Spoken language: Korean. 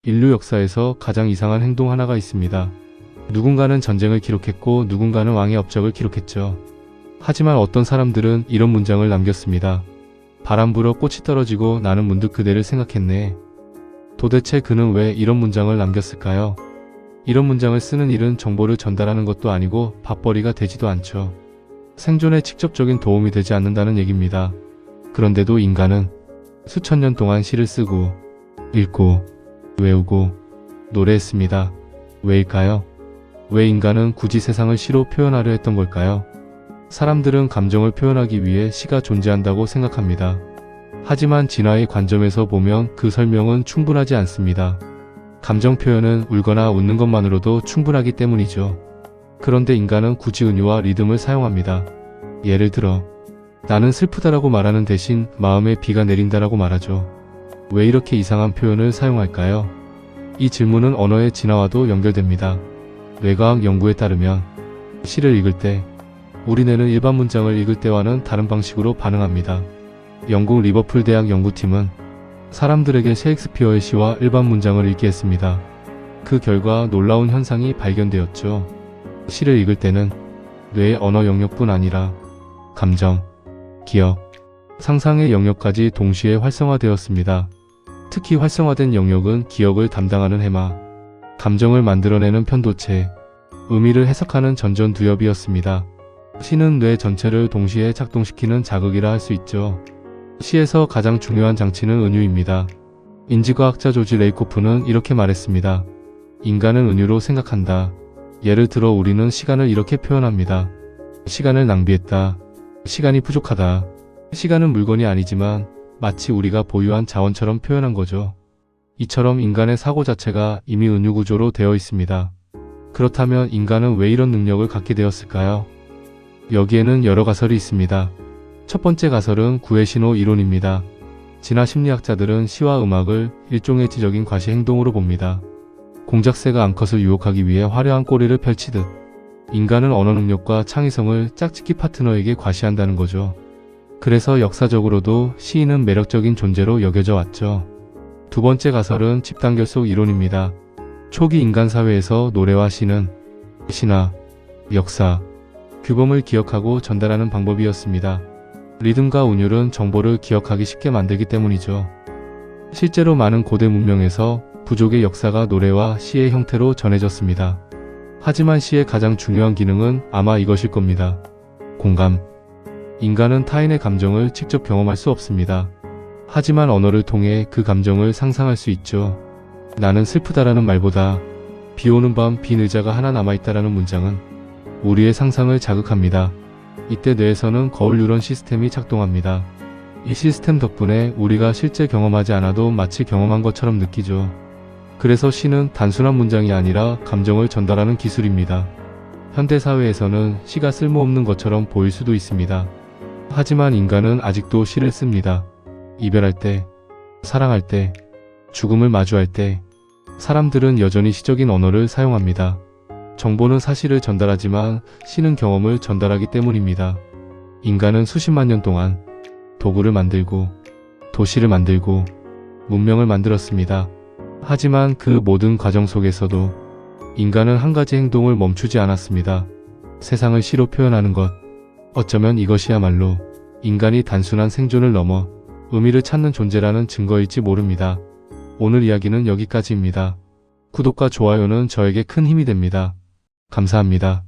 인류 역사에서 가장 이상한 행동 하나가 있습니다. 누군가는 전쟁을 기록했고 누군가는 왕의 업적을 기록했죠. 하지만 어떤 사람들은 이런 문장을 남겼습니다. 바람 불어 꽃이 떨어지고 나는 문득 그대를 생각했네. 도대체 그는 왜 이런 문장을 남겼을까요? 이런 문장을 쓰는 일은 정보를 전달하는 것도 아니고 밥벌이가 되지도 않죠. 생존에 직접적인 도움이 되지 않는다는 얘기입니다. 그런데도 인간은 수천 년 동안 시를 쓰고 읽고 외우고 노래했습니다. 왜일까요? 왜 인간은 굳이 세상을 시로 표현하려 했던 걸까요? 사람들은 감정을 표현하기 위해 시가 존재한다고 생각합니다. 하지만 진화의 관점에서 보면 그 설명은 충분하지 않습니다. 감정 표현은 울거나 웃는 것만으로도 충분하기 때문이죠. 그런데 인간은 굳이 은유와 리듬을 사용합니다. 예를 들어 나는 슬프다라고 말하는 대신 마음에 비가 내린다라고 말하죠. 왜 이렇게 이상한 표현을 사용할까요? 이 질문은 언어의 진화와도 연결됩니다. 뇌과학 연구에 따르면 시를 읽을 때 우리 뇌는 일반 문장을 읽을 때와는 다른 방식으로 반응합니다. 영국 리버풀 대학 연구팀은 사람들에게 셰익스피어의 시와 일반 문장을 읽게 했습니다. 그 결과 놀라운 현상이 발견되었죠. 시를 읽을 때는 뇌의 언어 영역뿐 아니라 감정, 기억, 상상의 영역까지 동시에 활성화되었습니다. 특히 활성화된 영역은 기억을 담당하는 해마, 감정을 만들어내는 편도체, 의미를 해석하는 전전두엽이었습니다. 시는 뇌 전체를 동시에 작동시키는 자극이라 할 수 있죠. 시에서 가장 중요한 장치는 은유입니다. 인지과학자 조지 레이코프는 이렇게 말했습니다. 인간은 은유로 생각한다. 예를 들어 우리는 시간을 이렇게 표현합니다. 시간을 낭비했다. 시간이 부족하다. 시간은 물건이 아니지만 마치 우리가 보유한 자원처럼 표현한 거죠. 이처럼 인간의 사고 자체가 이미 은유 구조로 되어 있습니다. 그렇다면 인간은 왜 이런 능력을 갖게 되었을까요? 여기에는 여러 가설이 있습니다. 첫 번째 가설은 구애 신호 이론입니다. 진화 심리학자들은 시와 음악을 일종의 지적인 과시 행동으로 봅니다. 공작새가 암컷을 유혹하기 위해 화려한 꼬리를 펼치듯 인간은 언어 능력과 창의성을 짝짓기 파트너에게 과시한다는 거죠. 그래서 역사적으로도 시인은 매력적인 존재로 여겨져 왔죠. 두 번째 가설은 집단 결속 이론입니다. 초기 인간 사회에서 노래와 시는 신화, 역사, 규범을 기억하고 전달하는 방법이었습니다. 리듬과 운율은 정보를 기억하기 쉽게 만들기 때문이죠. 실제로 많은 고대 문명에서 부족의 역사가 노래와 시의 형태로 전해졌습니다. 하지만 시의 가장 중요한 기능은 아마 이것일 겁니다. 공감. 인간은 타인의 감정을 직접 경험할 수 없습니다. 하지만 언어를 통해 그 감정을 상상할 수 있죠. 나는 슬프다라는 말보다 비 오는 밤 빈 의자가 하나 남아있다라는 문장은 우리의 상상을 자극합니다. 이때 뇌에서는 거울 뉴런 시스템이 작동합니다. 이 시스템 덕분에 우리가 실제 경험하지 않아도 마치 경험한 것처럼 느끼죠. 그래서 시는 단순한 문장이 아니라 감정을 전달하는 기술입니다. 현대사회에서는 시가 쓸모없는 것처럼 보일 수도 있습니다. 하지만 인간은 아직도 시를 씁니다. 이별할 때, 사랑할 때, 죽음을 마주할 때 사람들은 여전히 시적인 언어를 사용합니다. 정보는 사실을 전달하지만 시는 경험을 전달하기 때문입니다. 인간은 수십만 년 동안 도구를 만들고 도시를 만들고 문명을 만들었습니다. 하지만 그 모든 과정 속에서도 인간은 한 가지 행동을 멈추지 않았습니다. 세상을 시로 표현하는 것. 어쩌면 이것이야말로 인간이 단순한 생존을 넘어 의미를 찾는 존재라는 증거일지 모릅니다. 오늘 이야기는 여기까지입니다. 구독과 좋아요는 저에게 큰 힘이 됩니다. 감사합니다.